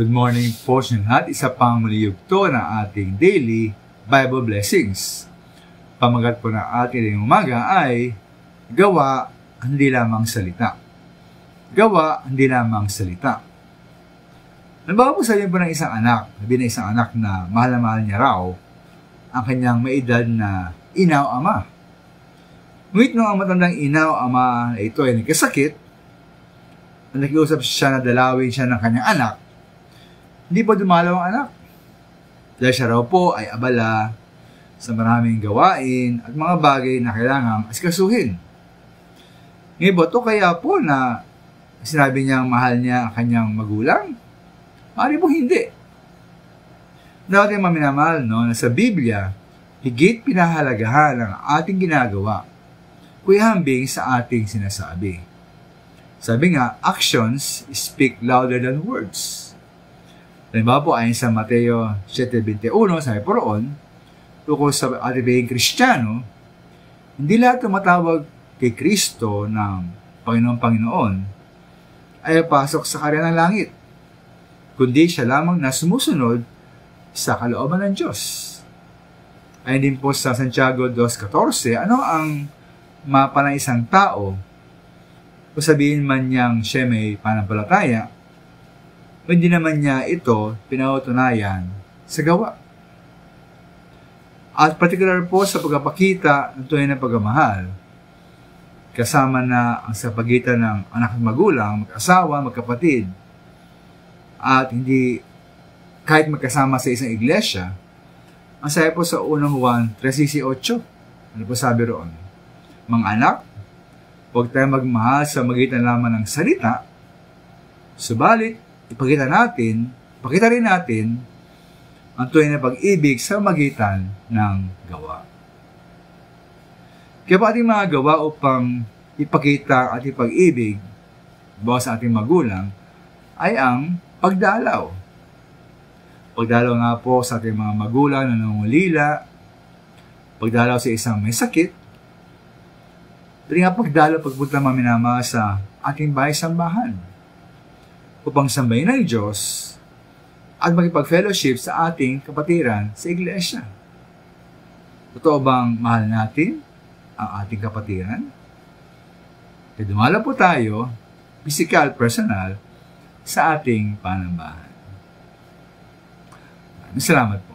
Good morning po sa lahat. Isa pang maliyugto na ating daily Bible blessings. Pamagat po na ating umaga ay gawa, hindi lamang salita. Gawa, hindi lamang salita. Halimbawa po sabihin po ng isang anak, na mahal na mahal niya raw ang kanyang maedad na inaw ama. Ngunit nung ang matandang inaw ama na ito ay nagkasakit, nakiusap siya na dalawin siya ng kanyang anak, hindi po dumalaw ang anak. Dahil siya raw po ay abala sa maraming gawain at mga bagay na kailangang asikasuhin. Ngayon po, ito kaya po na sinabi niyang mahal niya ang kanyang magulang? Maaari po hindi. Dapat yung maminamahal, no, na sa Biblia, higit pinahalagahan ang ating ginagawa, kuyahambing sa ating sinasabi. Sabi nga, actions speak louder than words. Halimbawa po, ayon sa Mateo 7:21, sabi po roon, tukol sa ating biging Kristiyano, hindi lahat tumatawag kay Kristo ng Panginoon ay pasok sa karya ng langit, kundi siya lamang na sumusunod sa kalooban ng Diyos. Ayon din po sa Santiago 2:14, ano ang mapa ng isang tao kung sabihin man niyang siya may panampalataya, hindi naman niya ito pinautunayan sa gawa. At particular po sa pagpapakita ng tunay na pagmamahal, kasama na ang sa pagitan ng anak at magulang, mag-asawa, magkapatid, at hindi kahit magkasama sa isang iglesia, ang sabi po sa unang Juan 3:18, ano po sabi roon? Mga anak, huwag tayong magmahal sa magitan lamang ng salita, subalit, ipakita rin natin ang tunay na pag-ibig sa magitan ng gawa. Kaya po ating mga gawa upang ipakita at ipag-ibig sa ating magulang ay ang pagdalaw. Pagdalaw nga po sa ating mga magulang na nangungulila, pagdalaw sa isang may sakit, pwede nga pagdalaw pagpunta maminama sa ating bahay-sambahan upang sambahin ng Diyos at makipag-fellowship sa ating kapatiran sa iglesia. Totoo bang mahal natin ang ating kapatiran? Kaya dumala po tayo, physical, personal, sa ating panambahan. Salamat po.